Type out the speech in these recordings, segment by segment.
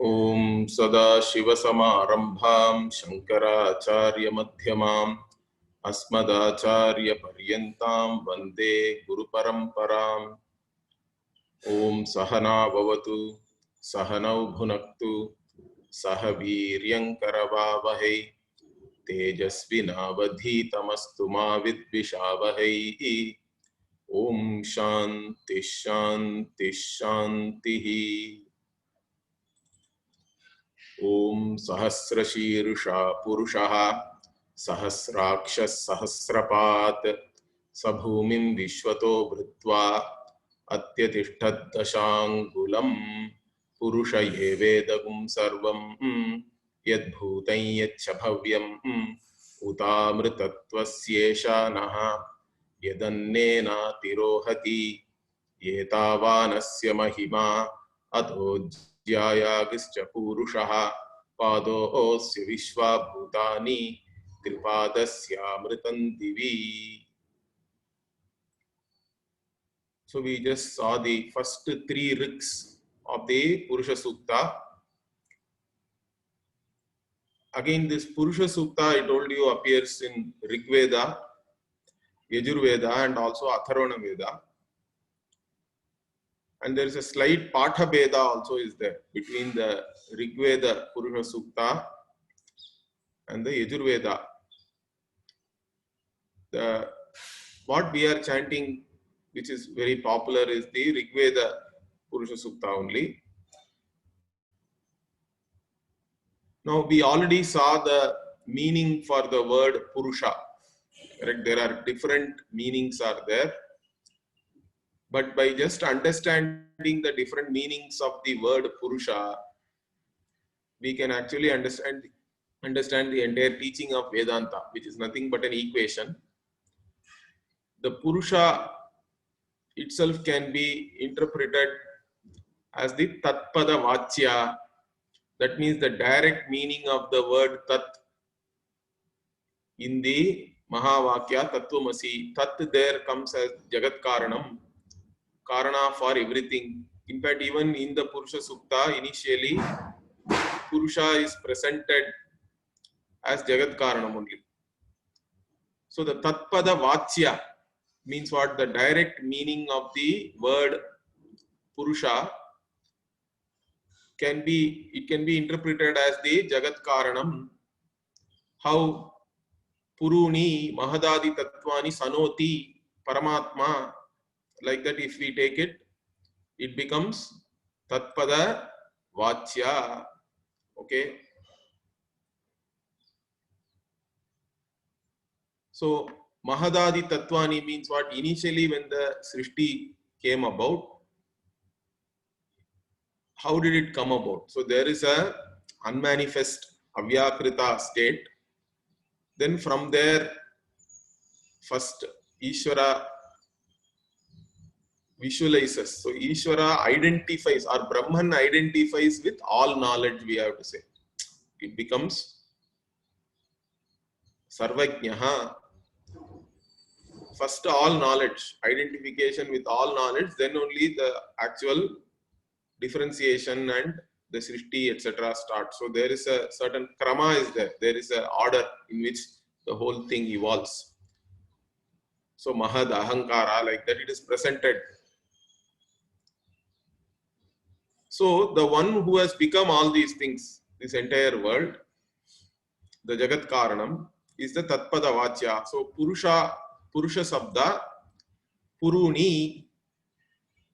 ओम सदाशिवसमारंभां शंकराचार्यमध्यमाम् अस्मदाचार्यपर्यन्तां वन्दे गुरुपरम्पराम्। ओम सहना भवतु सहनौ भुनक्तु सह वीर्यङ्करवावहै तेजस्विनावधीतमस्तु मा विद्विषावहै। ओम शांति शांति शांतिः। ओम सहस्रशीर्षा पुरुषः सहस्राक्षः सहस्रपात् स भूमिं विश्वतो भृत्वा अत्यतिष्ठद्दशाङ्गुलम् पुरुष एवेदगुं सर्वं यद्भूतं यच्च भव्यम् उतामृतत्वस्येषा नः यदन्नेनातिरोहति एतावानस्य महिमा अधोऽध्यायागिश्च पूरुषः पादोऽस्य विश्वा भूतानि त्रिपादस्यामृतं दिवि. So we just saw the first three rigs of the Purusha Sukta. Again, this Purusha Sukta, I told you, appears in Rig Veda, Yajurveda and also Atharvana Veda. And there is a slight Patha Veda also is there between the Rig Veda Purusha Sukta and the Yajurveda. What we are chanting, which is very popular, is the Rig Veda Purusha Sukta only. Now we already saw the meaning for the word Purusha. Correct? There are different meanings are there. But by just understanding the different meanings of the word Purusha, we can actually understand the entire teaching of Vedanta, which is nothing but an equation. The Purusha itself can be interpreted as the Tatpada Vachya. That means the direct meaning of the word Tat in the Mahavakya Tattvamasi. Tat there comes as Jagat Karanam, Karana for everything. In fact, even in the Purusha Sukta, initially, Purusha is presented as Jagat Karanam only. So the Tatpada Vachya means what? The direct meaning of the word Purusha can be interpreted as the Jagat Karanam. How Puruni Mahadadi Tattvani Sanoti Paramatma, like that if we take it, it becomes Tatpada Vachya. Okay. So Mahadadi Tattvani means what? Initially when the Srishti came about, how did it come about? So there is a unmanifest Avyakrita state. Then from there, first Ishvara visualizes. So Ishvara identifies, or Brahman identifies with all knowledge, we have to say. It becomes Sarvajnaha. First all knowledge, identification with all knowledge, then only the actual differentiation and the Srishti, etc. starts. So there is a certain krama is there. There is an order in which the whole thing evolves. So Mahad Ahankara, like that it is presented. So the one who has become all these things, this entire world, the Jagat Karanam, is the Tatpada Vachya. So Purusha Sabda, Puruni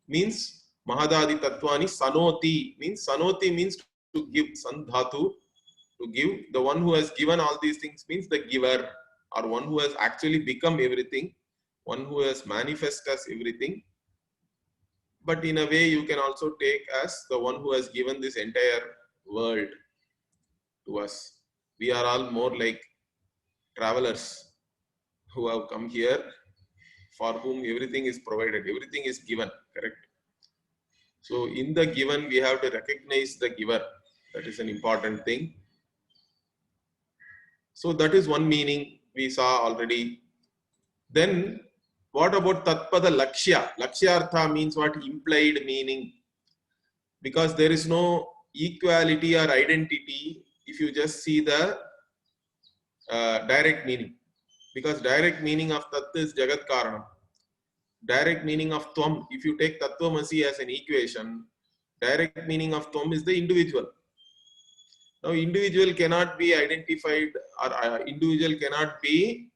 means Mahadadi Tattvani. Sanoti means to give, Sandhatu, to give. The one who has given all these things means the giver, or one who has actually become everything, one who has manifest as everything. But in a way you can also take as the one who has given this entire world to us. We are all more like travelers who have come here, for whom everything is provided, everything is given, correct? So in the given, we have to recognize the giver. That is an important thing. So that is one meaning we saw already. Then what about Tatpada Lakshya? Lakshya Artha means what? Implied meaning. Because there is no equality or identity if you just see the direct meaning. Because direct meaning of Tat is Jagat Karanam. Direct meaning of Tvam, if you take Tattvamasi as an equation, direct meaning of Tvam is the individual. Now, individual cannot be identified or individual cannot be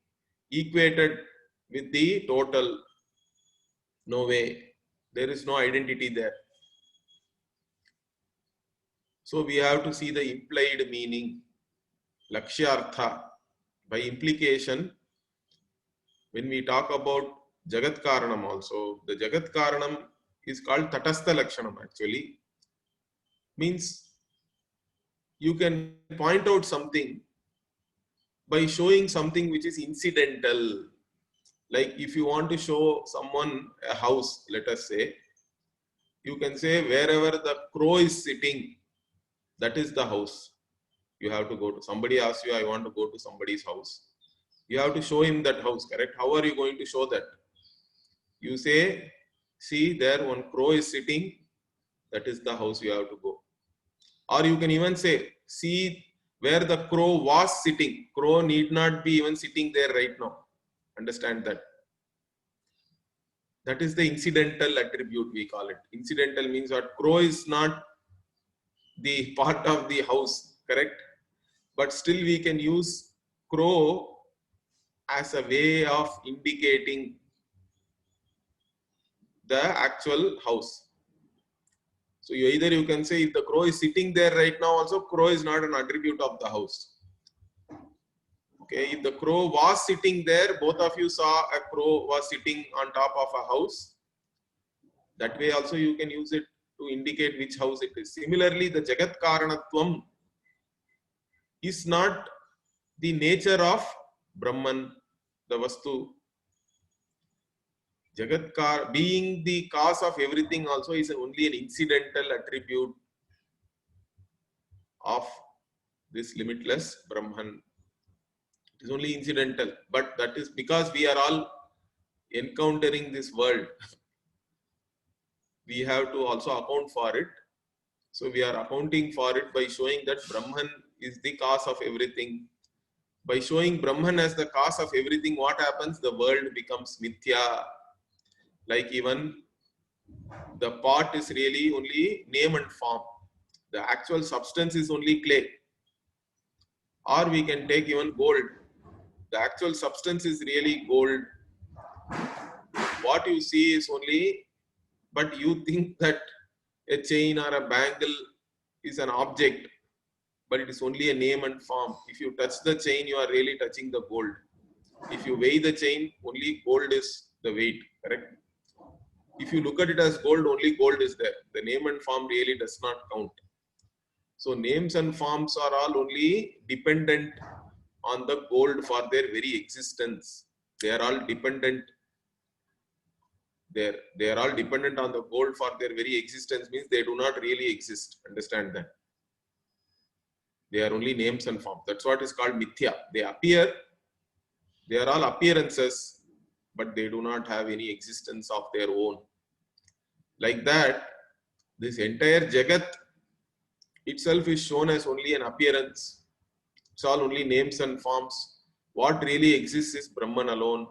equated with the total. No way. There is no identity there. So we have to see the implied meaning, Lakshyartha. By implication, when we talk about Jagat Karanam also, the Jagat Karanam is called Tatastha Lakshanam actually. Means you can point out something by showing something which is incidental. Like if you want to show someone a house, let us say, you can say wherever the crow is sitting, that is the house. You have to go to, somebody asks you, I want to go to somebody's house. You have to show him that house, correct? How are you going to show that? You say, see there one crow is sitting, that is the house you have to go. Or you can even say, see where the crow was sitting. Crow need not be even sitting there right now. Understand that. That is the incidental attribute we call it. Incidental means what? Crow is not the part of the house, correct? But still we can use crow as a way of indicating the actual house. So either you can say if the crow is sitting there right now also, crow is not an attribute of the house. Okay, if the crow was sitting there, both of you saw a crow was sitting on top of a house. That way also you can use it to indicate which house it is. Similarly, the Jagat Karanatvam is not the nature of Brahman, the Vastu. Jagat being the cause of everything also is only an incidental attribute of this limitless Brahman. It is only incidental, but that is because we are all encountering this world. We have to also account for it. So we are accounting for it by showing that Brahman is the cause of everything. By showing Brahman as the cause of everything, what happens? The world becomes mithya. Like even the pot is really only name and form. The actual substance is only clay. Or we can take even gold. The actual substance is really gold. What you see is only, but you think that a chain or a bangle is an object, but it is only a name and form. If you touch the chain, you are really touching the gold. If you weigh the chain, only gold is the weight, correct? If you look at it as gold, only gold is there. The name and form really does not count. So names and forms are all only dependent on the gold for their very existence. They are all dependent. They are all dependent on the gold for their very existence, means they do not really exist. Understand that. They are only names and forms. That's what is called mithya. They appear. They are all appearances, but they do not have any existence of their own. Like that, this entire Jagat itself is shown as only an appearance. It's all only names and forms. What really exists is Brahman alone.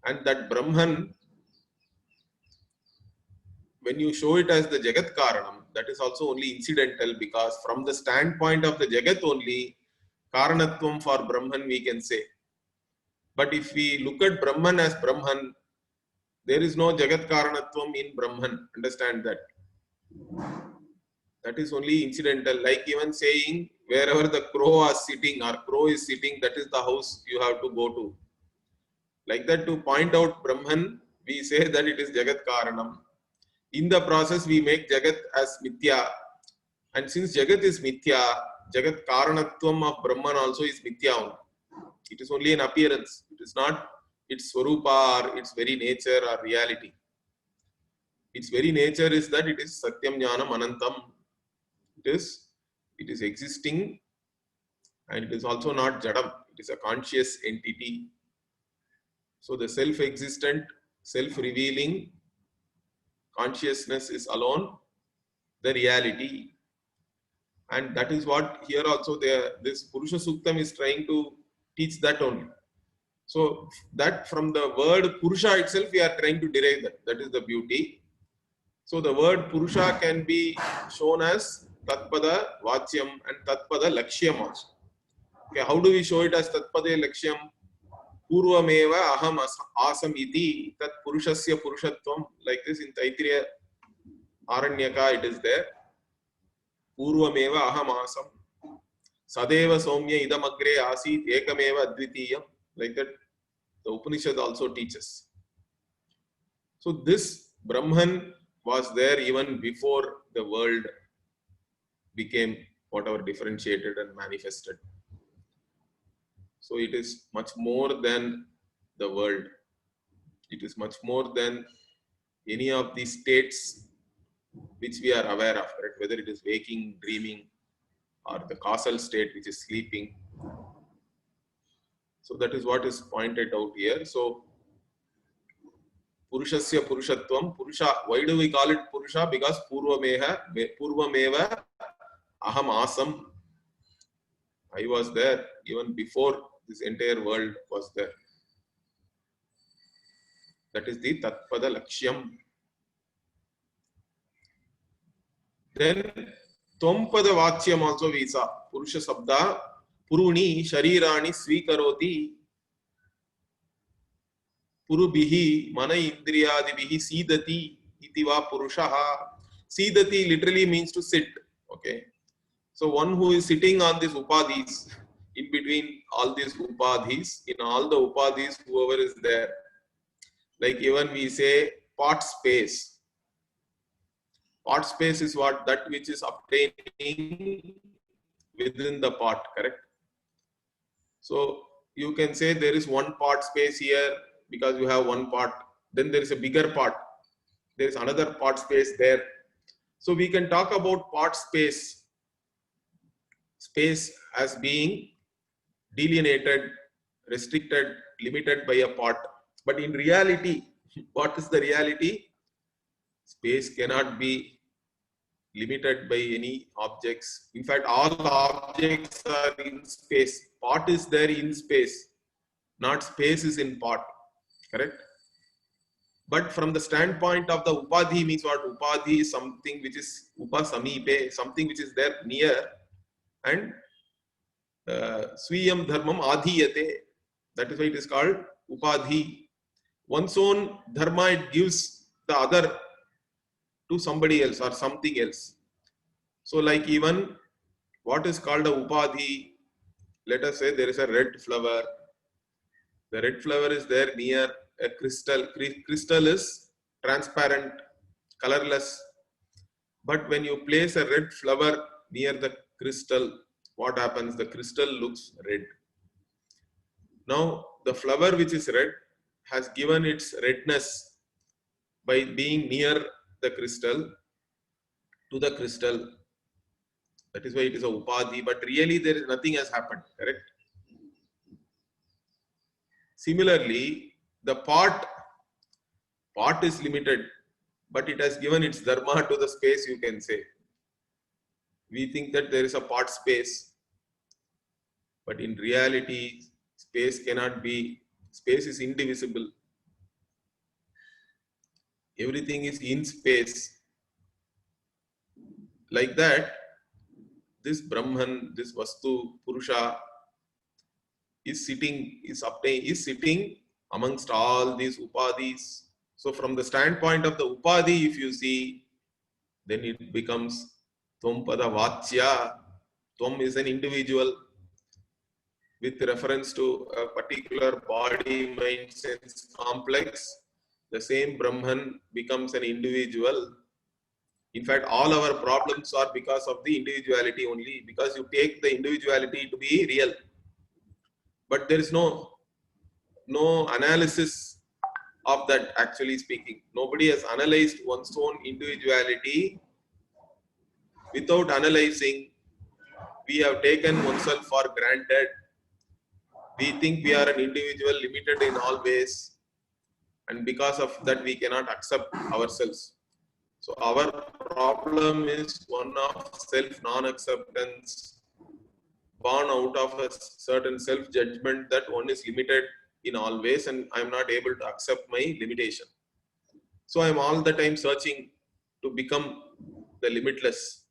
And that Brahman, when you show it as the Jagat Karanam, that is also only incidental, because from the standpoint of the Jagat only, Karanatvam for Brahman we can say. But if we look at Brahman as Brahman, there is no Jagat Karanatvam in Brahman. Understand that. That is only incidental. Like even saying wherever the crow is sitting or crow is sitting, that is the house you have to go to. Like that, to point out Brahman, we say that it is Jagat Karanam. In the process, we make Jagat as Mithya. And since Jagat is Mithya, Jagat Karanatvam of Brahman also is Mithya. It is only an appearance. It is not its Swarupa or its very nature or reality. Its very nature is that it is Satyam Jnanam Anantam. It is existing, and it is also not Jadam. It is a conscious entity. So the self-existent, self-revealing consciousness is alone the reality. And that is what here also this Purusha Suktam is trying to teach that only. So that from the word Purusha itself we are trying to derive that. That is the beauty. So the word Purusha can be shown as Tatpada Vachyam and Tatpada Lakshyam also. Okay, how do we show it as Tatpada Lakshyam? Purvameva aham asam iti tat purushasya purushatvam. Like this in Taittiriya Aranyaka it is there. Purvameva aham asam sadeva somya idam agre asit ekameva advitiyam. Like that the Upanishad also teaches. So this Brahman was there even before the world became whatever differentiated and manifested. So it is much more than the world. It is much more than any of these states which we are aware of, right? Whether it is waking, dreaming, or the causal state which is sleeping. So that is what is pointed out here. So Purushasya Purushatvam, Purusha. Why do we call it Purusha? Because Purvameva Aham Asam. I was there even before this entire world was there. That is the Tatpada Lakshyam. Then Tvam-pada Vachyam also we saw. Purusha Sabda Puruni Sharirani Svikaroti Purubihi Mana Indriyadibihi Sidati Itiva Purushaha. Sidati literally means to sit. Okay. So one who is sitting on these upadhis, in between all these upadhis, in all the upadhis, whoever is there. Like even we say pot space. Pot space is what? That which is obtaining within the pot, correct? So you can say there is one pot space here because you have one pot. Then there is a bigger pot. There is another pot space there. So we can talk about pot space. Space as being delineated, restricted, limited by a pot. But in reality, what is the reality? Space cannot be limited by any objects. In fact, all objects are in space. Pot is there in space, not space is in pot. Correct? But from the standpoint of the upadhi means what? Upadhi is something which is upasamipe, something which is there near, and swiyam dharmam adhiyate. That is why it is called upadhi. One's own dharma, it gives the other to somebody else or something else. So like even what is called a upadhi, let us say there is a red flower. The red flower is there near a crystal. Crystal is transparent, colorless. But when you place a red flower near the crystal, what happens? The crystal looks red. Now, the flower which is red has given its redness by being near the crystal to the crystal. That is why it is a upadhi, but really there is nothing has happened, correct? Similarly, the pot is limited, but it has given its dharma to the space, you can say. We think that there is a pot space, but in reality, space cannot be, space is indivisible. Everything is in space. Like that, this Brahman, this Vastu, Purusha, is sitting amongst all these upadhis. So from the standpoint of the upadhi, if you see, then it becomes Tvam-pada Vachya. Tvam is an individual with reference to a particular body, mind, sense complex. The same Brahman becomes an individual. In fact, all our problems are because of the individuality only, because you take the individuality to be real. But there is no analysis of that, actually speaking. Nobody has analyzed one's own individuality. Without analyzing, we have taken oneself for granted. We think we are an individual, limited in all ways, and because of that we cannot accept ourselves. So our problem is one of self non-acceptance, born out of a certain self-judgment that one is limited in all ways and I am not able to accept my limitation. So I am all the time searching to become the limitless,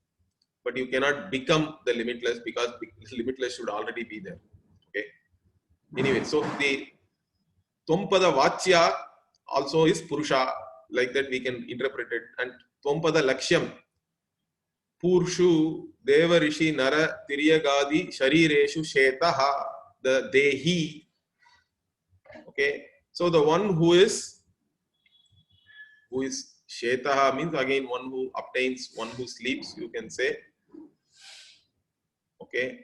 but you cannot become the limitless because limitless should already be there. Okay. Anyway, so the Tvampada Vachya also is Purusha, like that we can interpret it. And Tvampada Lakshyam, Purshu, Deva Rishi, Nara, Tiryagadi, Sharireshu, Shetaha, the Dehi. Okay, so the one who is Shetaha means again one who obtains, one who sleeps, you can say. Okay,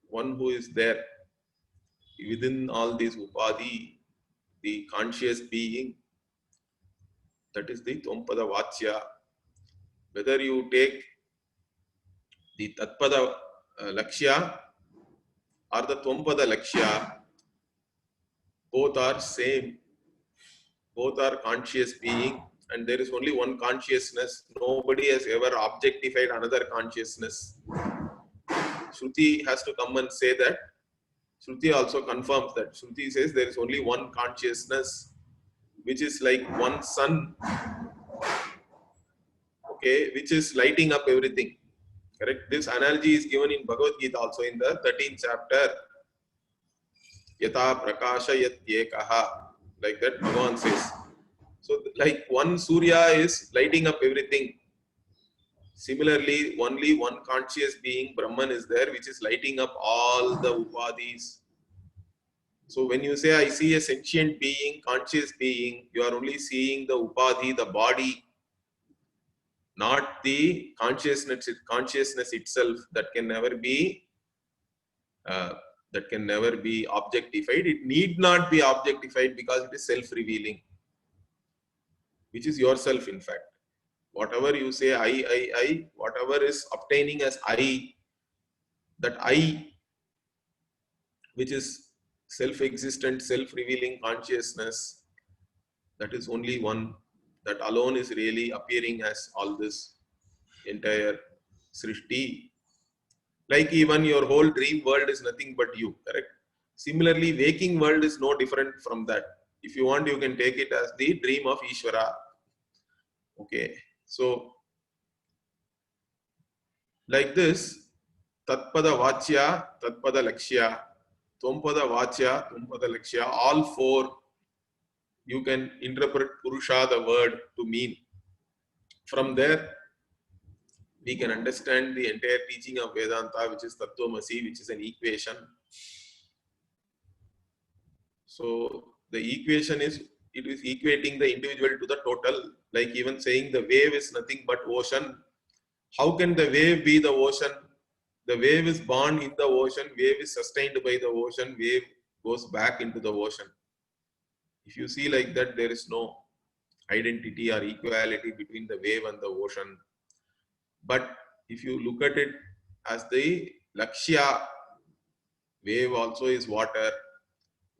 one who is there within all these Upadhi, the conscious being, that is the Tvampada Vachya. Whether you take the Tatpada Lakshya or the Tvampada Lakshya, both are same, both are conscious being, and there is only one consciousness. Nobody has ever objectified another consciousness. Shruti has to come and say that. Shruti also confirms that. Shruti says there is only one consciousness, which is like one sun, okay, which is lighting up everything. Correct? This analogy is given in Bhagavad Gita also in the 13th chapter. Yata prakashayatyekaha, like that Bhagavan says. So like one Surya is lighting up everything. Similarly, only one conscious being, Brahman, is there, which is lighting up all the upadhis. So when you say, I see a sentient being, conscious being, you are only seeing the upadhi, the body, not the consciousness itself that can never be objectified. It need not be objectified because it is self-revealing, which is yourself, in fact. Whatever you say, I, whatever is obtaining as I, that I, which is self-existent, self-revealing consciousness, that is only one, that alone is really appearing as all this entire Srishti. Like even your whole dream world is nothing but you, correct? Similarly, waking world is no different from that. If you want, you can take it as the dream of Ishvara. Okay, so like this, Tatpada Vachya, Tatpada Lakshya, Tvampada Vachya, Tvampada Lakshya, all four you can interpret Purusha, the word, to mean. From there, we can understand the entire teaching of Vedanta, which is Tattvamasi, which is an equation. So the equation is, it is equating the individual to the total, like even saying the wave is nothing but ocean. How can the wave be the ocean? The wave is born in the ocean, wave is sustained by the ocean, wave goes back into the ocean. If you see like that, there is no identity or equality between the wave and the ocean. But if you look at it as the Lakshya, wave also is water,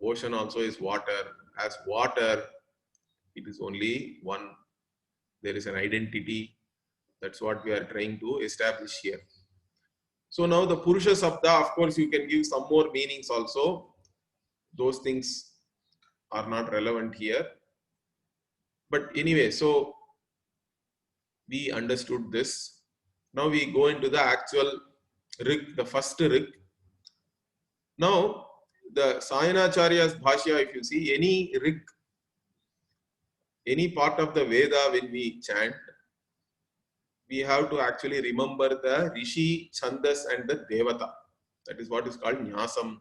ocean also is water. As water, it is only one. There is an identity. That's what we are trying to establish here. So now the Purusha Sabda, of course, you can give some more meanings also. Those things are not relevant here. But anyway, so we understood this. Now we go into the actual Rig, the first Rig. Now, the Sayanacharya's Bhashya, if you see any Rig, any part of the Veda when we chant, we have to actually remember the Rishi, Chandas and the Devata. That is what is called Nyasam.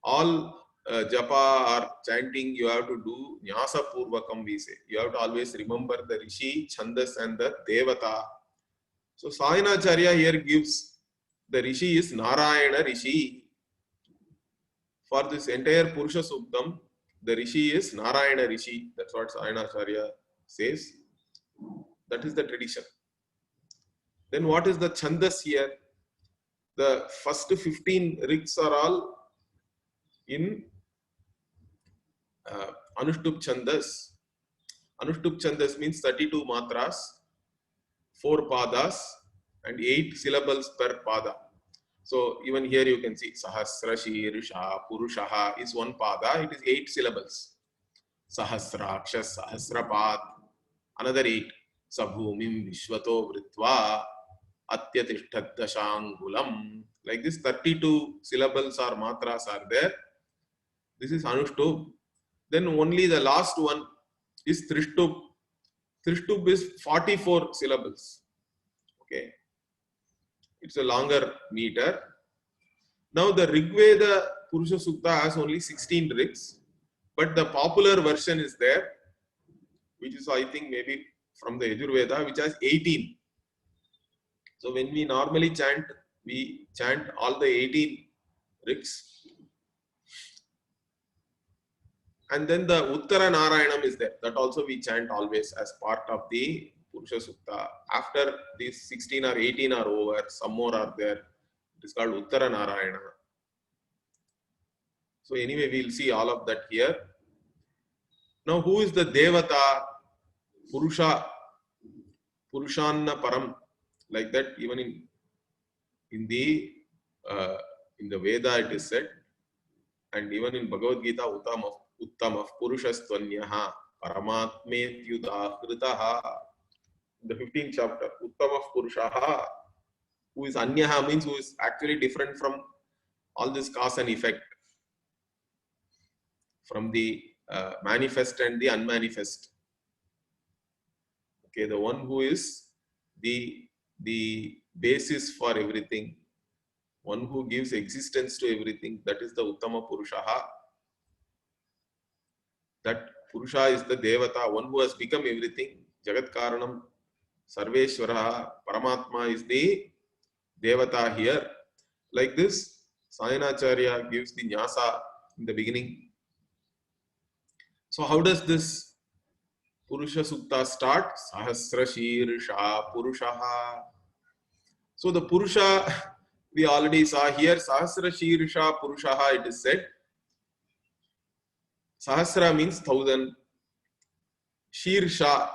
All japa or chanting, you have to do Nyasa Purvakam, we say. You have to always remember the Rishi, Chandas and the Devata. So Sayanacharya here gives the Rishi is Narayana Rishi. For this entire Purusha Suktam, the Rishi is Narayana Rishi. That's what Sayanacharya says. That is the tradition. Then what is the Chandas here? The first 15 rigs are all in Anushtup Chandas. Anushtup Chandas means 32 matras, 4 padas, and 8 syllables per pada. So even here you can see Sahasra Shirsha Purushaha is 1 pada, it is 8 syllables. Sahasrakshas Sahasrapad, another 8. Sabhumim Vishwato Vritva Atyatishtat Dashangulam. Like this, 32 syllables or matras are there. This is Anushtup. Then only the last one is Trishtup. Trishtup is 44 syllables. Okay. It's a longer meter. Now the Rigveda Purusha Sukta has only 16 rigs, but the popular version is there, which is I think maybe from the Yajurveda, which has 18. So when we normally chant, we chant all the 18 rigs. And then the Uttara Narayanam is there. That also we chant always as part of the Purusha Sukta. After these 16 or 18 are over, some more are there. It is called Uttara Narayana. So anyway, we will see all of that here. Now, who is the Devata? Purusha, Purushanna Param. Like that, even in the Veda it is said, and even in Bhagavad Gita, Uttamah Purushastvanyaha Paramatmetyudahritaha. The 15th chapter, Uttamah Purushaha, who is Anyaha means who is actually different from all this cause and effect, from the manifest and the unmanifest. Okay, the one who is the basis for everything, one who gives existence to everything, that is the Uttama Purushaha. That Purusha is the Devata, one who has become everything. Jagat Karanam, Sarveshwara, Paramatma is the Devata here. Like this, Sayanacharya gives the Nyasa in the beginning. So how does this Purusha Sukta start? Sahasra Shirsha Purushaha. So the Purusha we already saw here, Sahasra Shirsha Purushaha, it is said. Sahasra means 1000. Shirsha.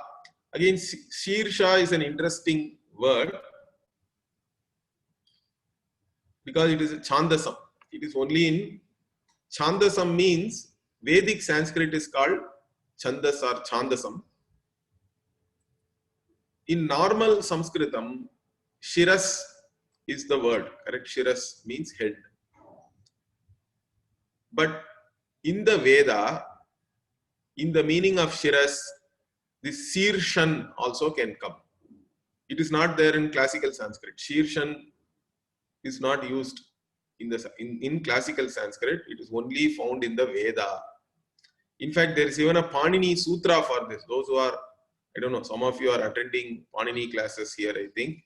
Again, Shirsha is an interesting word because it is a Chandasam. It is only in Chandasam means Vedic Sanskrit is called Chandas or Chandasam. In normal Sanskritam, Shiras is the word, correct? Shiras means head. But in the Veda, in the meaning of Shiras, this Sirshan also can come. It is not there in classical Sanskrit. Sirshan is not used in classical Sanskrit. It is only found in the Veda. In fact, there is even a Panini Sutra for this. Those who are, I don't know, some of you are attending Panini classes here, I think.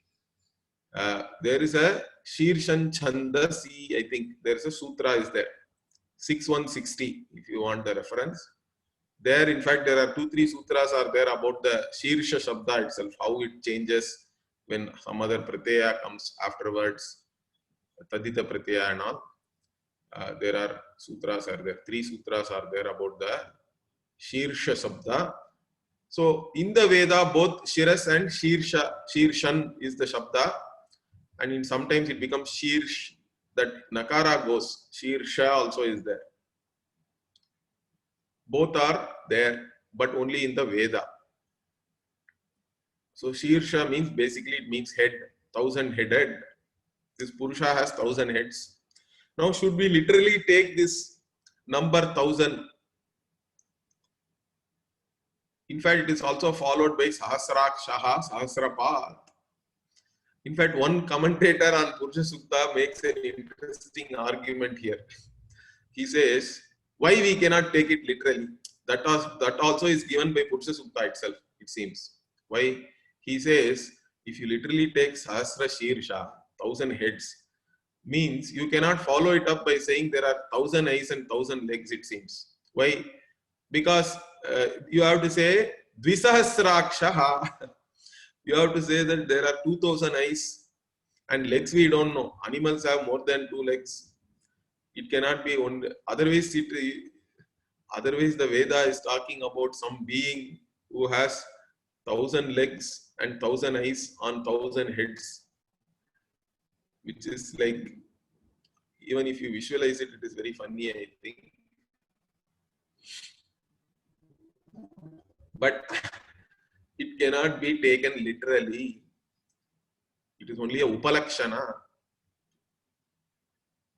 There is a Shirshan Chandasi, I think there is a Sutra is there. 6160, if you want the reference. There, in fact, there are 2-3 sutras are there about the Shirsha Shabda itself, how it changes when some other Pratyaya comes afterwards, Tadita Pratyaya and all. There are sutras are there, 3 sutras are there about the Shirsha Shabda. So in the Veda, both Shiras and Shirshan is the Shabda, and sometimes it becomes Shirsh, that Nakara goes, Shirsha also is there. Both are there, but only in the Veda. So Shirsha means basically it means head, 1000 headed. This Purusha has 1000 heads. Now should we literally take this number 1000? In fact, it is also followed by Sahasrakshaha, Sahasrapad. In fact, one commentator on Purusha Sukta makes an interesting argument here. He says, why we cannot take it literally? That also is given by Purusha Sukta itself, it seems. Why? He says, if you literally take Sahasra Shirsha, 1000 heads, means you cannot follow it up by saying there are 1000 eyes and 1000 legs, it seems. Why? Because you have to say Dvisahasrakshaha. You have to say that there are 2000 eyes and legs we don't know. Animals have more than 2 legs. It cannot be one. Otherwise, the Veda is talking about some being who has 1,000 legs and 1,000 eyes on 1,000 heads, which is like, even if you visualize it, it is very funny, I think. But it cannot be taken literally. It is only a upalakshana.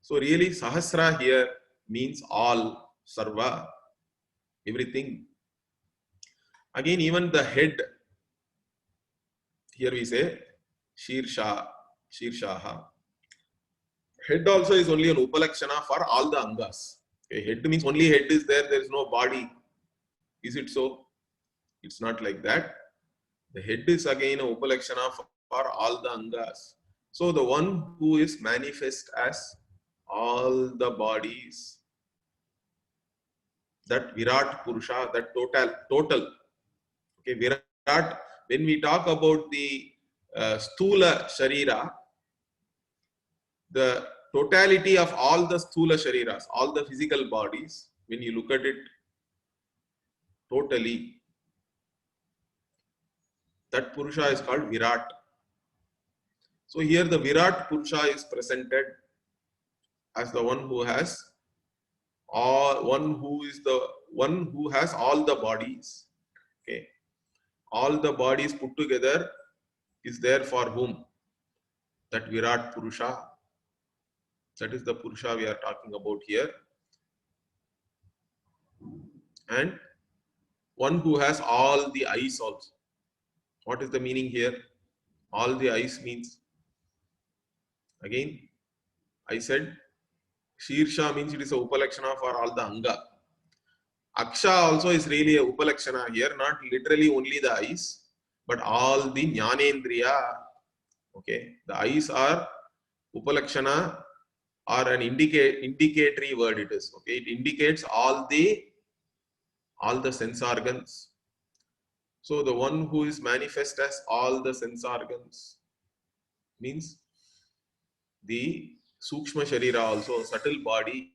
So really, Sahasra here means all, sarva, everything. Again, even the head, here we say Shirsha, Shirshaha. Head also is only an upalakshana for all the angas. Okay, head means only head is there, there is no body. Is it so? It's not like that. The head is again a upalakshana for all the angas. So the one who is manifest as all the bodies, that Virat Purusha, that total. Okay, Virat, when we talk about the Sthula Sharira, the totality of all the Sthula Shariras, all the physical bodies, when you look at it totally, that Purusha is called Virat. So here the Virat Purusha is presented as the one who has one who has all the bodies. Okay, all the bodies put together is there for whom? That Virat Purusha. That is the Purusha we are talking about here. And one who has all the eyes also. What is the meaning here? All the eyes means, again, I said Shirsha means it is a upalakshana for all the anga. Aksha also is really a upalakshana here, not literally only the eyes, but all the jnanendriya. Okay, the eyes are upalakshana or an indicatory word it is. Okay, it indicates all the sense organs. So the one who is manifest as all the sense organs means the Sukshma Sharira also, subtle body.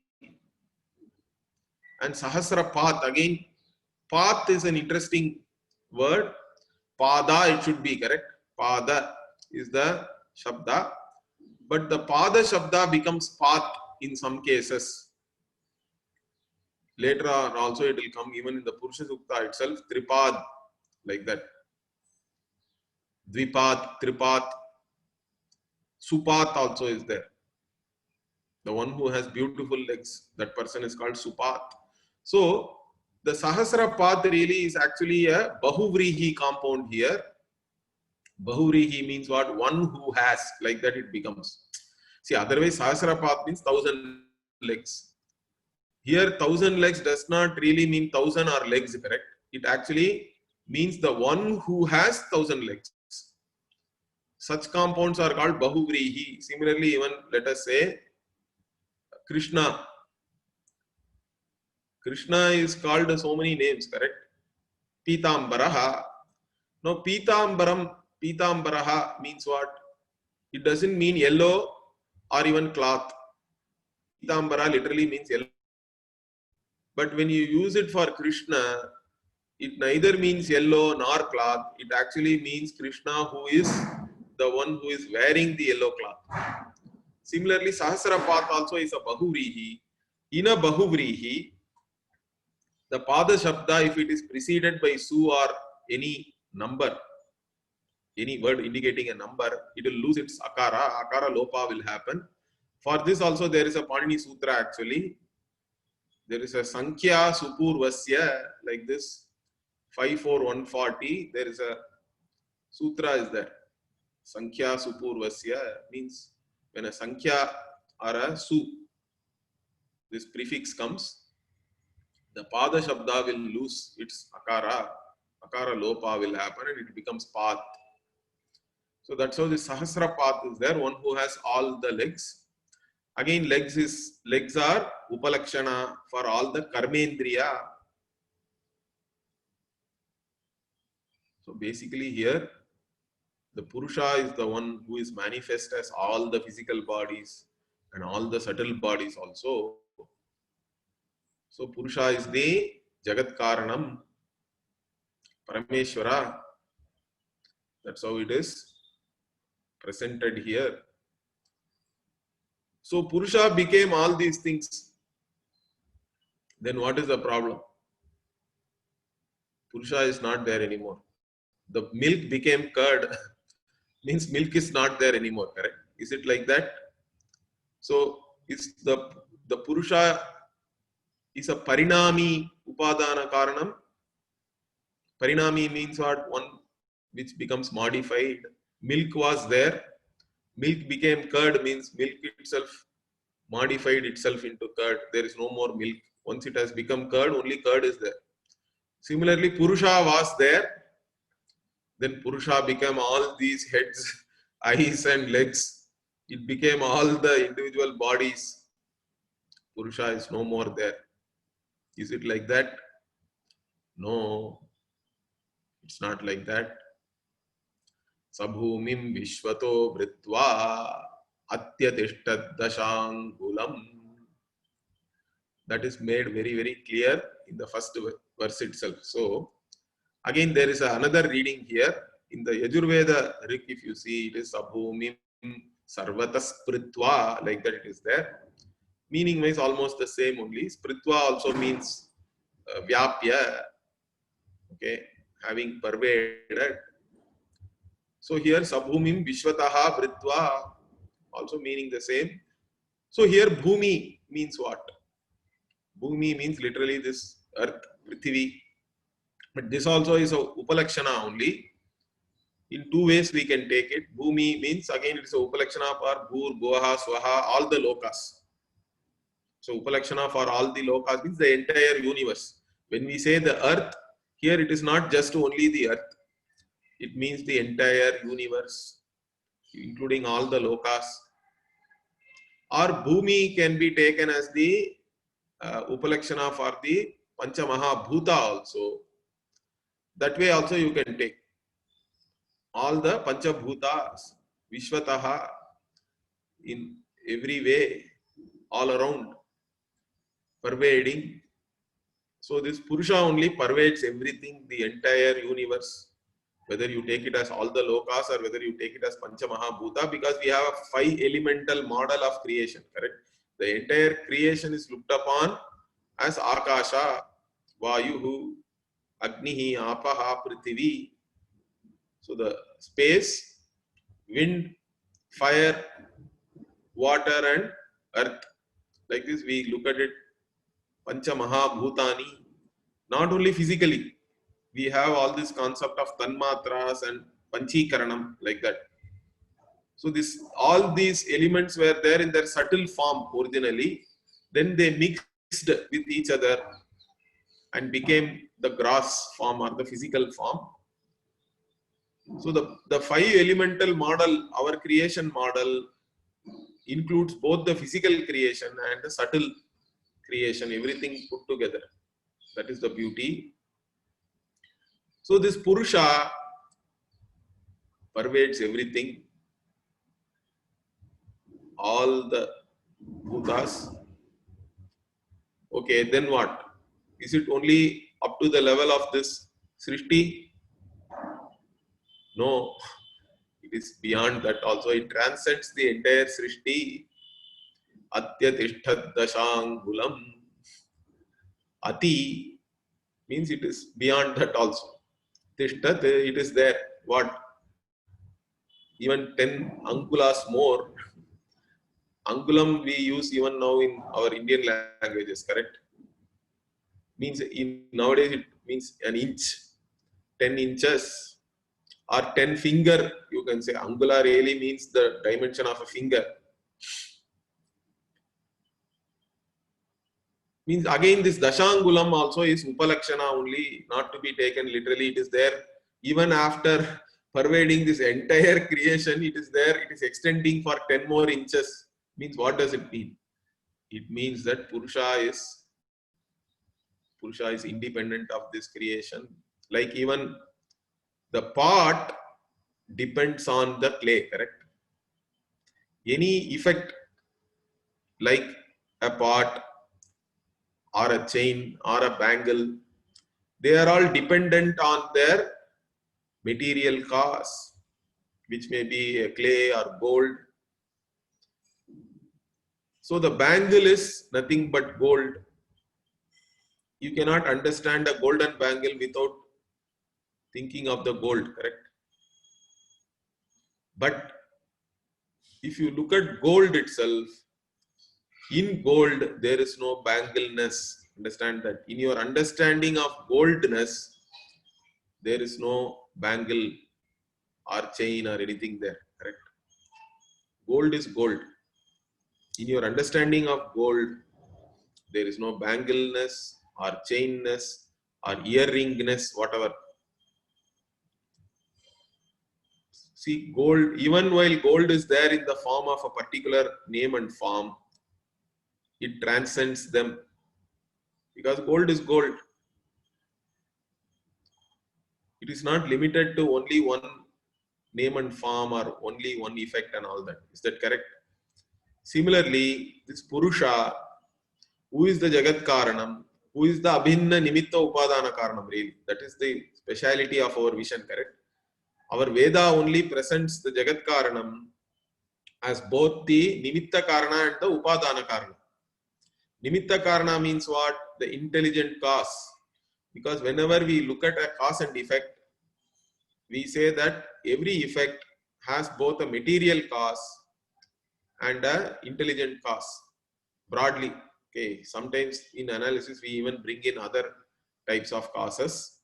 And Sahasra Path, again, path is an interesting word. Pada, it should be correct. Pada is the Shabda. But the Pada Shabda becomes path in some cases. Later on also it will come even in the Purusha Sukta itself, Tripad, like that. Dvipad, Tripad, Supat also is there. The one who has beautiful legs, that person is called Supat. So the Sahasra Path really is actually a Bahuvrihi compound here. Bahuvrihi means what? One who has, like that it becomes. See, otherwise Sahasra Path means 1,000 legs. Here 1,000 legs does not really mean 1,000 or legs, correct? It actually means the one who has 1,000 legs. Such compounds are called Bahuvrihi. Similarly, even let us say Krishna. Krishna is called so many names, correct? Pitambaraha. Now, Pitambaraha means what? It doesn't mean yellow or even cloth. Pitambara literally means yellow. But when you use it for Krishna, it neither means yellow nor cloth. It actually means Krishna who is the one who is wearing the yellow cloth. Similarly, Sahasra Path also is a Bahuvrihi. In a Bahuvrihi, the Pada Shabda, if it is preceded by Su or any number, any word indicating a number, it will lose its Akara. Akara Lopa will happen. For this also there is a Panini Sutra actually. There is a Sankhya Supurvasya, like this, 54140. There is a Sutra is there. Sankhya Supurvasya means when a Sankhya or a Su, this prefix comes, the Pada Shabda will lose its Akara. Akara Lopa will happen and it becomes Path. So that's how the Sahasra Path is there, one who has all the legs. Again, legs are Upalakshana for all the Karmendriya. So basically here, the Purusha is the one who is manifest as all the physical bodies and all the subtle bodies also. So Purusha is the Jagat Karanam. Parameshwara. That's how it is presented here. So Purusha became all these things. Then what is the problem? Purusha is not there anymore. The milk became curd. Means milk is not there anymore, correct? Is it like that? So is the Purusha is a parinami upadana karanam. Parinami means what? One which becomes modified. Milk was there. Milk became curd means milk itself modified itself into curd. There is no more milk. Once it has become curd, only curd is there. Similarly, Purusha was there. Then Purusha became all these heads, eyes and legs. It became all the individual bodies. Purusha is no more there. Is it like that? No, it's not like that. Sabhumim Vishwato Vritva Atyatishtat Dashangulam. That is made very, very clear in the first verse itself. So, again, there is another reading here. In the Yajurveda Rik, if you see, it is Sabhumim Sarvatas Spritva, like that it is there. Meaning is almost the same only. Spritva also means Vyapya, okay, having pervaded. So here Sabhumim Vishwataha Vritva, also meaning the same. So here Bhumi means what? Bhumi means literally this earth, Prithvi. But this also is a Upalakshana only. In two ways we can take it. Bhumi means again it is a Upalakshana for Bhur, Goha, Swaha, all the lokas. So Upalakshana for all the lokas means the entire universe. When we say the earth, here it is not just only the earth. It means the entire universe, including all the lokas. Or Bhumi can be taken as the Upalakshana for the Panchamaha Bhuta also. That way also you can take. All the Panchabhutas, Vishwataha, in every way, all around, pervading. So this Purusha only pervades everything, the entire universe, whether you take it as all the lokas or whether you take it as Panchamaha Bhuta, because we have a 5 elemental model of creation, correct? The entire creation is looked upon as Akasha, Vayuhu, Agnihi, Apaha, Prithivi. So the space, wind, fire, water and earth. Like this we look at it, Pancha Maha Bhutani. Not only physically, we have all this concept of Tanmatras and Panchikaranam, like that. So this, all these elements were there in their subtle form originally. Then they mixed with each other and became the gross form or the physical form. So the 5 elemental model, our creation model, includes both the physical creation and the subtle creation, everything put together. That is the beauty. So this Purusha pervades everything, all the bhutas. Okay, then what? Is it only up to the level of this Srishti? No, it is beyond that also. It transcends the entire Srishti. Atyatishtat dashangulam. Ati means it is beyond that also. Tishtat, it is there. What? Even 10 angulas more. Angulam we use even now in our Indian languages, correct? Means in nowadays it means an inch, 10 inches or 10 finger, you can say. Angula really means the dimension of a finger. Means again this Dashangulam also is Upalakshana only, not to be taken literally. It is there even after pervading this entire creation. It is there, it is extending for 10 more inches. Means what does it mean? It means that Purusha is independent of this creation. Like even the pot depends on the clay, correct? Any effect like a pot or a chain or a bangle They are all dependent on their material cause, which may be a clay or gold. So the bangle is nothing but gold. You cannot understand a golden bangle without thinking of the gold, correct? But if you look at gold itself, in gold there is no bangleness. Understand that. In your understanding of goldness, there is no bangle or chain or anything there, correct? Gold is gold. In your understanding of gold, there is no bangleness or chainness or earringness, whatever. See, gold, even while gold is there in the form of a particular name and form, it transcends them, because gold is gold. It is not limited to only one name and form or only one effect and all that. Is that correct? Similarly, this Purusha, who is the Jagat Karanam, who is the Abhinna Nimitta Upadana Karanam, really. That is the speciality of our vision, correct? Our Veda only presents the Jagat Karanam as both the Nimitta Karana and the Upadana Karana. Nimitta Karana means what? The intelligent cause. Because whenever we look at a cause and effect, we say that every effect has both a material cause and an intelligent cause, broadly. Okay, sometimes in analysis we even bring in other types of causes,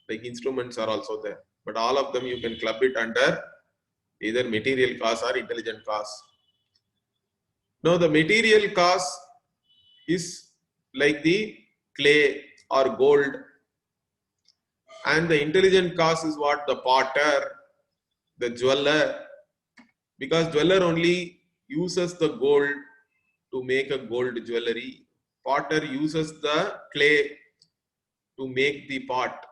like instruments are also there, but all of them you can club it under either material cause or intelligent cause. Now the material cause is like the clay or gold, and the intelligent cause is what? The potter, the jeweler, because jeweler only uses the gold to make a gold jewelry. Potter uses the clay to make the pot.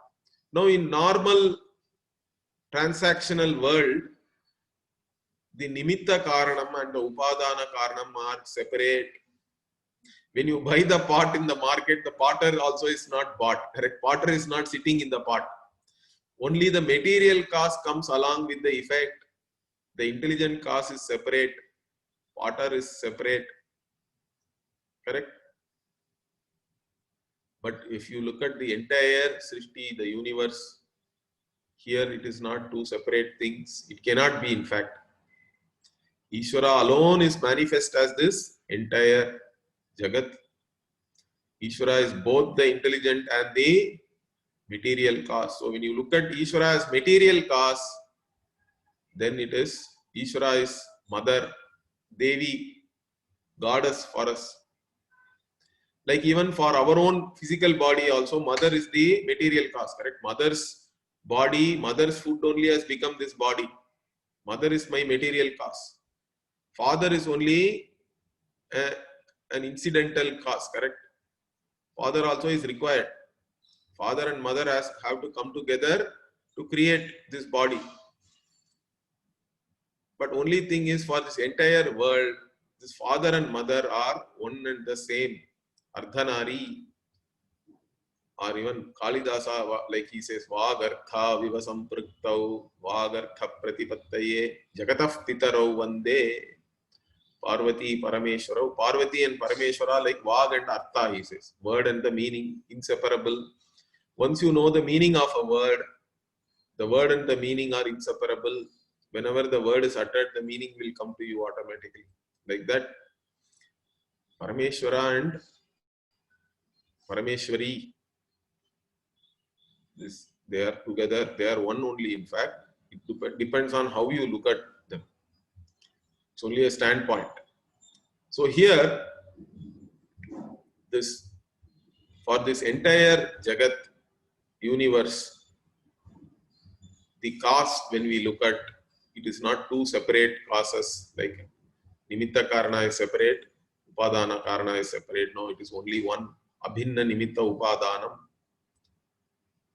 Now in normal transactional world, the nimitta karanam and the upadana karanam are separate. When you buy the pot in the market, the potter also is not bought. Correct? Potter is not sitting in the pot. Only the material cause comes along with the effect. The intelligent cause is separate. Potter is separate. Correct? But if you look at the entire Srishti, the universe, here it is not two separate things. It cannot be, in fact. Ishvara alone is manifest as this entire Jagat. Ishvara is both the intelligent and the material cause. So when you look at Ishvara as material cause, then it is Ishvara is mother, Devi, goddess for us. Like even for our own physical body also, mother is the material cause, correct? Mother's body, mother's food only has become this body. Mother is my material cause. Father is only an incidental cause, correct? Father also is required. Father and mother have to come together to create this body. But only thing is, for this entire world, this father and mother are one and the same. Ardhanari, or even Kalidasa, like he says, Vagartha vivasam praktau, Vagartha pratipattaye, Jagataf titarau vande, Parvati Parameshwara. Parvati and Parameshwara like Vag and Artha, he says. Word and the meaning, inseparable. Once you know the meaning of a word, the word and the meaning are inseparable. Whenever the word is uttered, the meaning will come to you automatically. Like that, Parameshwara and Parameshwari, they are together, they are one only, in fact. It depends on how you look at them. It's only a standpoint. So here, for this entire Jagat universe, the cause, when we look at, it is not two separate causes, like Nimitta Karana is separate, Upadana Karana is separate. No, it is only one, Abhinna Nimitta Upadanam.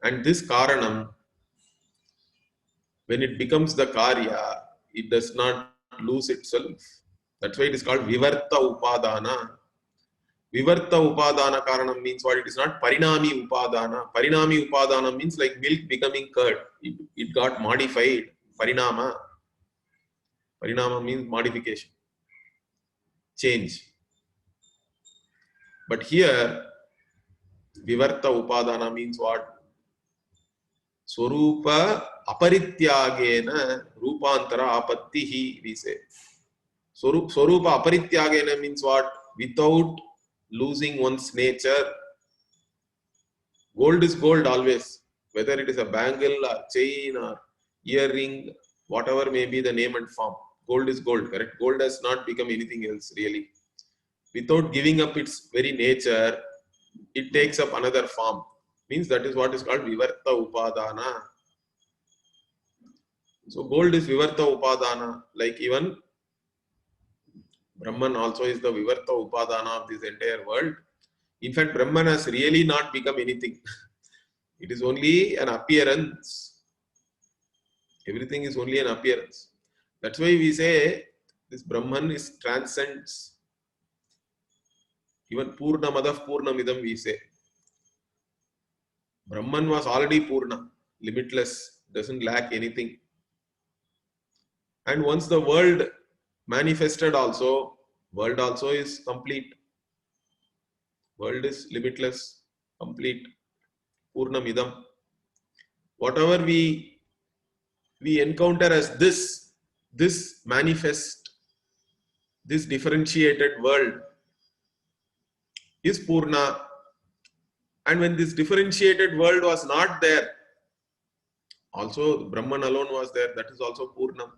And this Karanam, when it becomes the Karya, it does not lose itself. That's why it is called Vivarta Upadana. Vivarta upadana karanam means what? It is not parinami upadana. Parinami upadana means like milk becoming curd. It got modified. Parinama. Parinama means modification, change. But here, Vivarta upadana means what? Swarupa aparityagena rupantara apattihi, we say. Swarupa aparityagena means what? Without losing one's nature. Gold is gold always, whether it is a bangle or chain or earring, whatever may be the name and form. Gold is gold, correct? Gold has not become anything else really. Without giving up its very nature, it takes up another form. Means that is what is called Vivarta Upadana. So gold is Vivarta Upadana, like even Brahman also is the Vivarta Upadana of this entire world. In fact, Brahman has really not become anything. It is only an appearance. Everything is only an appearance. That's why we say this Brahman is transcends. Even Purna Madav Purnamidam we say. Brahman was already Purna, limitless, doesn't lack anything. And once the world manifested also, world also is complete. World is limitless, complete, Purnamidam. Whatever we encounter as this manifest, this differentiated world is Purna. And when this differentiated world was not there, also Brahman alone was there, that is also Purnam.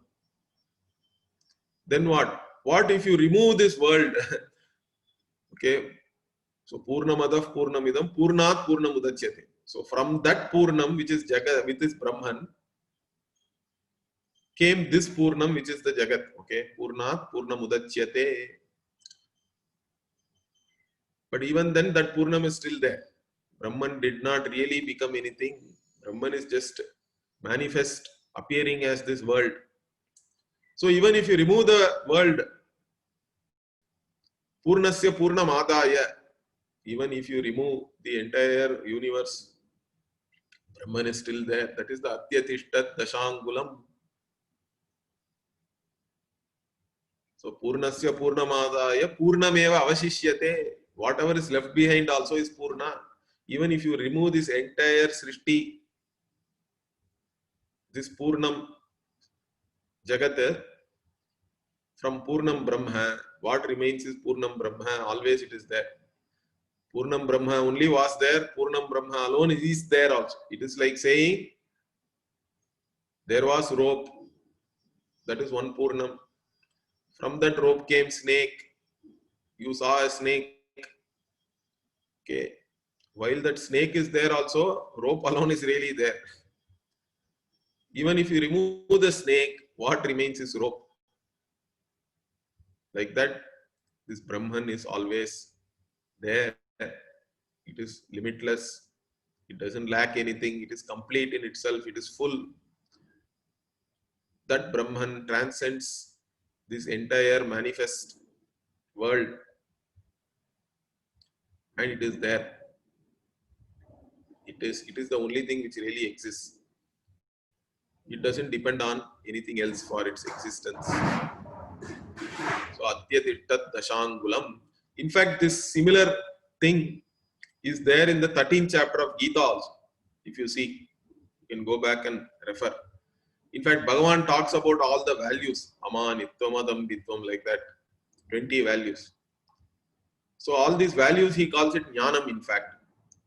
Then what? What if you remove this world? Okay, so Purnamadav Purnamidam Purnat Purnamudachyate. So from that Purnam, which is Jagat, which is Brahman, came this Purnam, which is the Jagat. Okay, Purnat Purnamudachyate. But even then, that Purnam is still there. Brahman did not really become anything. Brahman is just manifest, appearing as this world. So even if you remove the world, Purnasya Purnamadaya, even if you remove the entire universe, Brahman is still there. That is the Atyatishtat Dashangulam. So Purnasya Purnamadaya Purnameva Avashishyate. Whatever is left behind also is Purna. Even if you remove this entire Srishti, this Purnam Jagat, from Purnam Brahma, what remains is Purnam Brahma. Always it is there. Purnam Brahma only was there. Purnam Brahma alone is there also. It is like saying there was rope. That is one Purnam. From that rope came snake. You saw a snake. Okay. While that snake is there also, rope alone is really there. Even if you remove the snake, what remains is rope. Like that, this Brahman is always there. It is limitless. It doesn't lack anything. It is complete in itself. It is full. That Brahman transcends this entire manifest world. And it is there. It is the only thing which really exists. It doesn't depend on anything else for its existence. So Atyatittat Dashangulam. In fact, this similar thing is there in the 13th chapter of Gita also. If you see, you can go back and refer. In fact, Bhagavan talks about all the values. Ama, Nitvam, Adam, Ditvam, like that. 20 values. So all these values, he calls it Jnanam, in fact.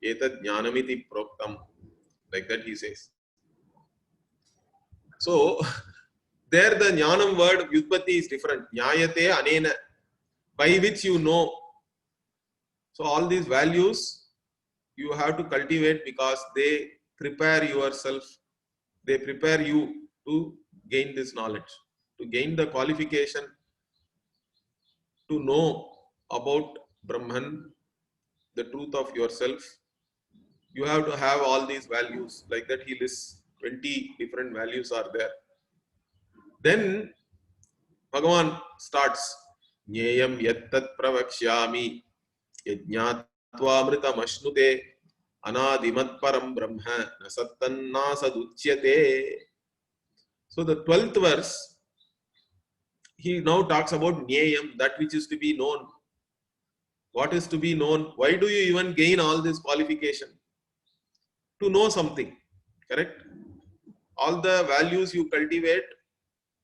Etat Jnanamiti Proktam. Like that he says. So, there the Jnanam word, Vyutpatti is different. Jnayate Anena. By which you know. So all these values, you have to cultivate because they prepare yourself. They prepare you to gain this knowledge. To gain the qualification to know about Brahman, the truth of yourself, you have to have all these values. Like that he lists 20 different values are there. Then Bhagavan starts Nyayam Yattat Pravakshyami. Yajñātvā amritam ashnute anādimat param brahma na sattanna saduchyate. So the 12th verse, he now talks about Nyayam, that which is to be known. What is to be known? Why do you even gain all this qualification? To know something, correct? All the values you cultivate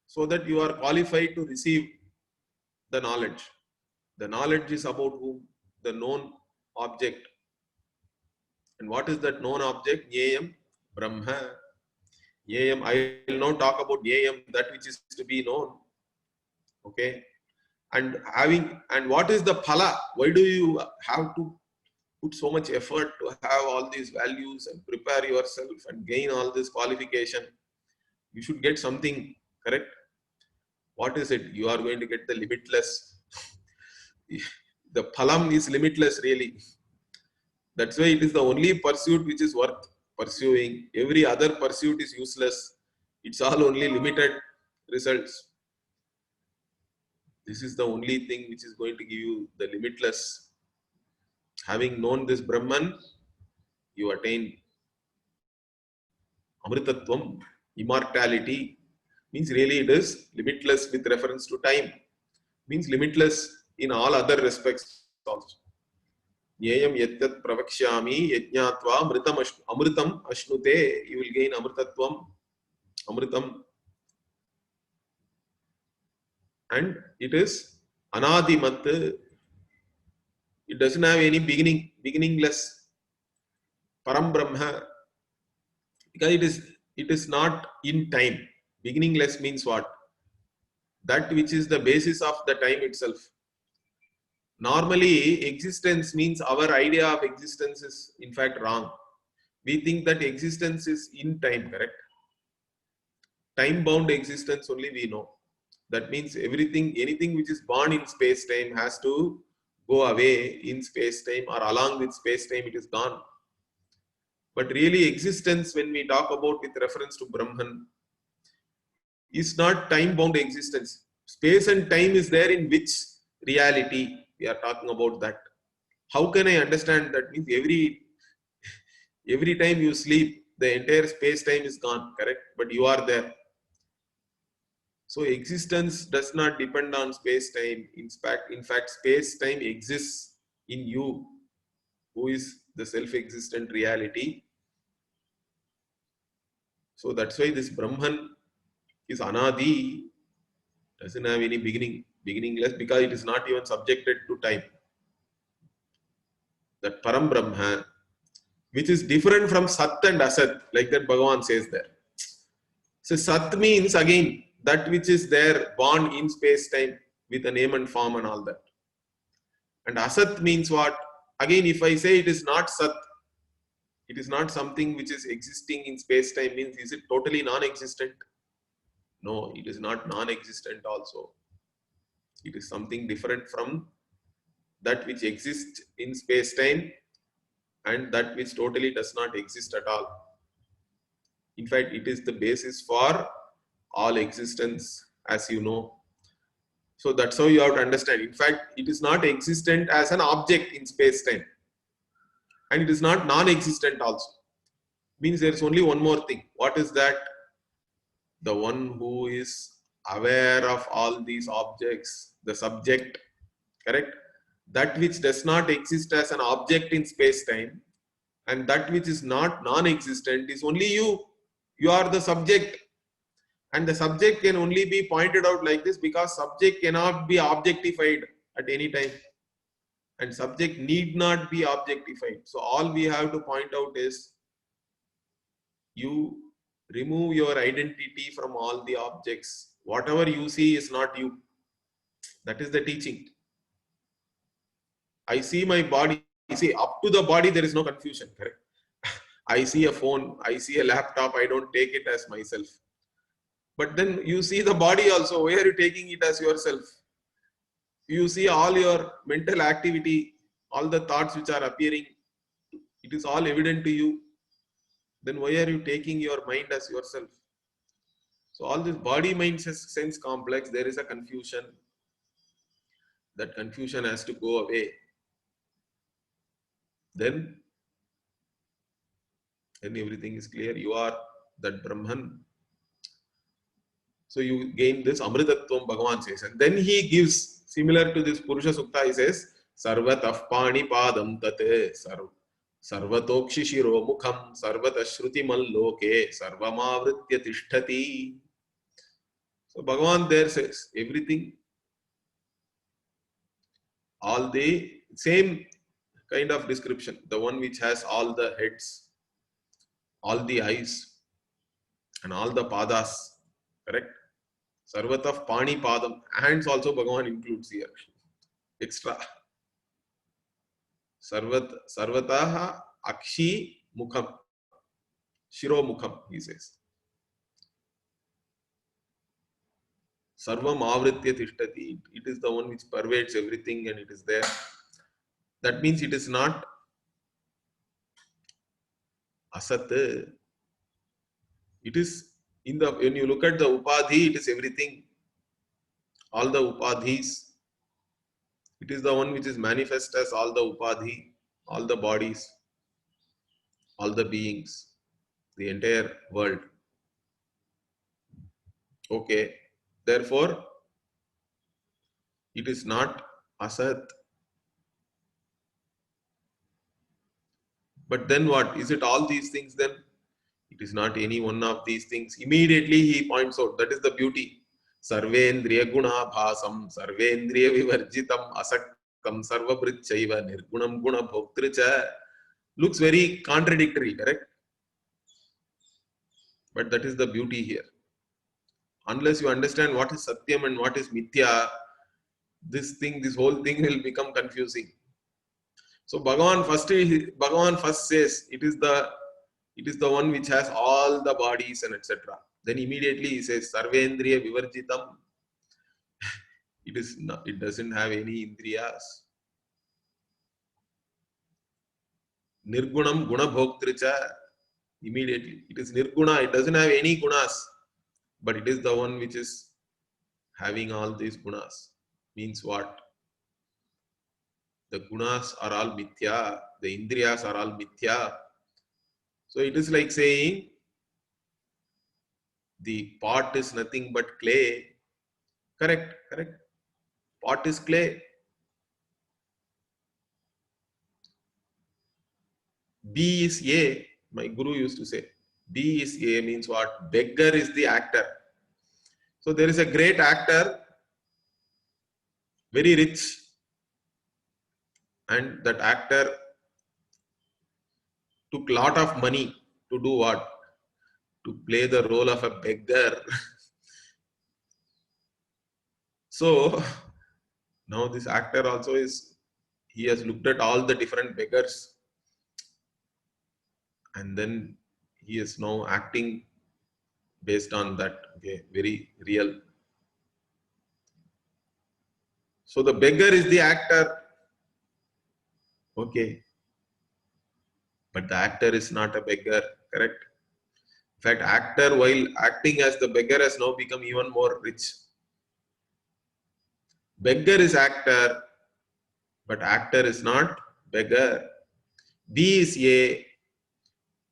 so that you are qualified to receive the knowledge. The knowledge is about whom? The known object. And what is that known object? Nyayam, Brahma. Nyayam, I will now talk about Nyayam, that which is to be known. Okay. And what is the phala? Why do you have to put so much effort to have all these values and prepare yourself and gain all this qualification? You should get something, correct? What is it? You are going to get the limitless. The phalam is limitless, really. That's why it is the only pursuit which is worth pursuing. Every other pursuit is useless. It's all only limited results. This is the only thing which is going to give you the limitless. Having known this Brahman, you attain Amritatvam, immortality. Means really it is limitless with reference to time. Means limitless in all other respects also. Nyayam yatyat pravakshyami yajñātvā amritam ashnute. You will gain amritatvam, amritam. And it is anādimat. It doesn't have any beginning, beginningless. Param Brahma. Because it is not in time. Beginningless means what? That which is the basis of the time itself. Normally, existence means our idea of existence is in fact wrong. We think that existence is in time, correct? Time-bound existence only we know. That means everything, anything which is born in space-time has to go away in space-time, or along with space-time it is gone. But really existence, when we talk about with reference to Brahman, is not time-bound existence. Space and time is there in which reality we are talking about that. How can I understand that? Means every time you sleep, the entire space-time is gone, correct? But you are there. So existence does not depend on space-time. In fact, space-time exists in you, who is the self-existent reality. So that's why this Brahman is anadi, doesn't have any beginningless, because it is not even subjected to time. That Param Brahma, which is different from Sat and Asat, like that Bhagavan says there. So Sat means again that which is there, born in space-time with a name and form and all that. And Asat means what? Again, if I say it is not Sat, it is not something which is existing in space-time, means is it totally non-existent? No, it is not non-existent also. It is something different from that which exists in space-time and that which totally does not exist at all. In fact, it is the basis for all existence, as you know. So that's how you have to understand. In fact, it is not existent as an object in space-time. And it is not non-existent also. Means there is only one more thing. What is that? The one who is aware of all these objects, the subject, correct? That which does not exist as an object in space-time, and that which is not non-existent is only you. You are the subject. And the subject can only be pointed out like this because subject cannot be objectified at any time. And subject need not be objectified. So all we have to point out is you remove your identity from all the objects. Whatever you see is not you. That is the teaching. I see my body. See, up to the body there is no confusion, correct? I see a phone, I see a laptop, I don't take it as myself. But then you see the body also. Why are you taking it as yourself? You see all your mental activity, all the thoughts which are appearing, it is all evident to you. Then why are you taking your mind as yourself? So all this body mind sense complex, there is a confusion. That confusion has to go away. then everything is clear. You are that Brahman. So you gain this Amritatvam, Bhagavan says. And then he gives, similar to this Purusha Sukta, he says, Sarvatah Pani Padam Tate Sarvatokshi Shiro Mukham Sarvatah Shruti Malloke Sarvamavritya Tishtati. So Bhagavan there says everything, all the same kind of description, the one which has all the heads, all the eyes, and all the padas, correct? Sarvatah Pani Padam, hands also Bhagavan includes here, extra. Sarvatah Akshi Mukham, Shiro Mukham, he says. Sarvam Avritya Tishtati, it is the one which pervades everything and it is there. That means it is not Asat. It is in the, when you look at the Upadhi, it is everything. All the Upadhis. It is the one which is manifest as all the Upadhi, all the bodies, all the beings, the entire world. Okay. Therefore, it is not Asat. But then what? Is it all these things then? It is not any one of these things. Immediately he points out, that is the beauty. Sarvendriya guna bhasam, sarvendriya vivarjitam, asaktam, sarvabritchaiva, nirgunam guna bhoktricha. Looks very contradictory, correct? But that is the beauty here. Unless you understand what is Satyam and what is Mithya, this whole thing will become confusing. So Bhagavan first says it is the one which has all the bodies and etc. Then immediately he says Sarvendriya Vivarjitam. It doesn't have any indriyas. Nirgunam Guna Bhoktricha. Immediately it is Nirguna. It doesn't have any gunas, but it is the one which is having all these gunas. Means what? The gunas are all mithya, the indriyas are all mithya. So it is like saying the pot is nothing but clay. Correct. Pot is clay. B is A. My guru used to say, B is A means what? Beggar is the actor. So there is a great actor, very rich, and that actor took a lot of money to do what? To play the role of a beggar. So now this actor also he has looked at all the different beggars and then he is now acting based on that. Okay, very real. So the beggar is the actor. Okay. But the actor is not a beggar, correct? In fact, actor, while acting as the beggar, has now become even more rich. Beggar is actor, but actor is not beggar. B is A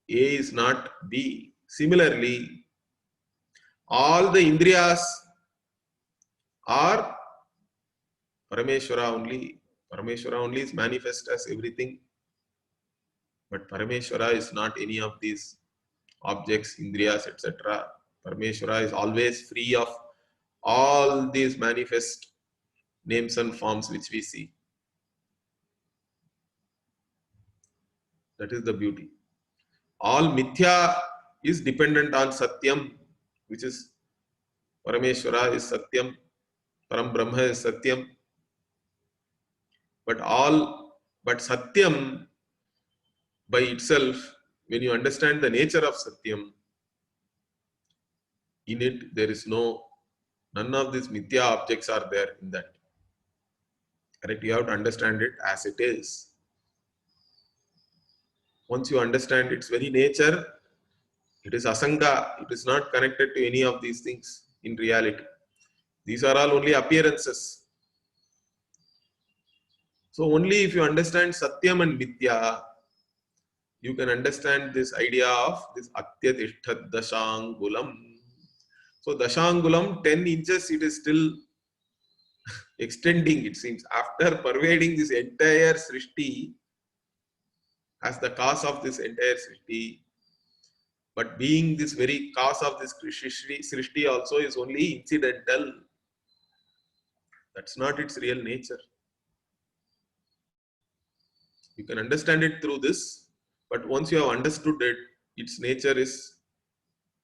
is not B. Similarly, all the indriyas are Parameshwara only. Parameshwara only is manifest as everything. But Parameshwara is not any of these objects, indriyas, etc. Parameshwara is always free of all these manifest names and forms which we see. That is the beauty. All mithya is dependent on Satyam, which is Parameshwara is Satyam, Param Brahma is Satyam. But Satyam by itself, when you understand the nature of Satyam, in it there is none of these mithya objects are there in that. Correct? You have to understand it as it is. Once you understand its very nature, it is asanga, it is not connected to any of these things in reality. These are all only appearances. So only if you understand Satyam and Mithya, you can understand this idea of this Atyatishtat Dashangulam. So Dashangulam, 10 inches, it is still extending, it seems. After pervading this entire Srishti, as the cause of this entire Srishti, but being this very cause of this Srishti also is only incidental. That's not its real nature. You can understand it through this, but once you have understood it, its nature is,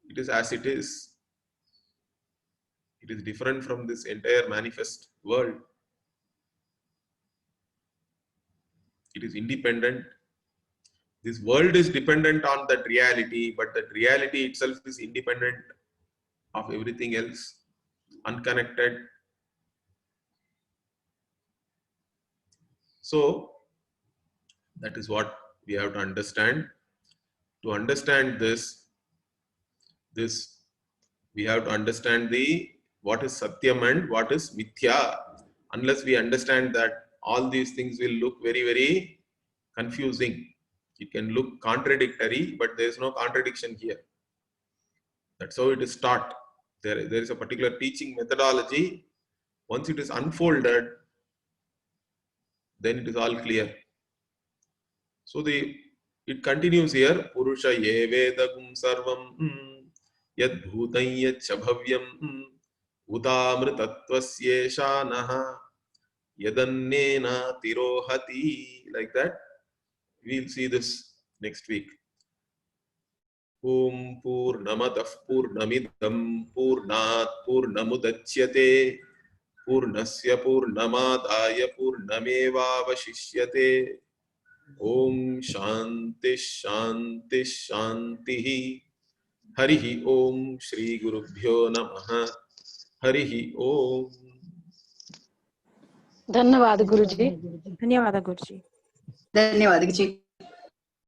it is as it is. It is different from this entire manifest world. It is independent. This world is dependent on that reality, but that reality itself is independent of everything else, unconnected. So that is what we have to understand. To understand this we have to understand what is Satyam and what is Mithya. Unless we understand that, all these things will look very, very confusing. It can look contradictory, but there is no contradiction here. That's how it is taught. There is a particular teaching methodology. Once it is unfolded, then it is all clear. So it continues here. Purusha ye vedagum sarvam yad bhutam yad chabhavyam utamritatvasya naha yadannena tirohati. Like that. We'll see this next week. Om Purnamadah Purnamidam Purnat Purnamudachyate Purnasya Purnamadaya Purnamevavashishyate. Om Shanti Shanti Shanti. Harihi Om Shri Gurubhyo Namaha. Harihi Om. धन्यवाद गुरुजी. धन्यवाद गुरुजी. धन्यवाद गुरुजी.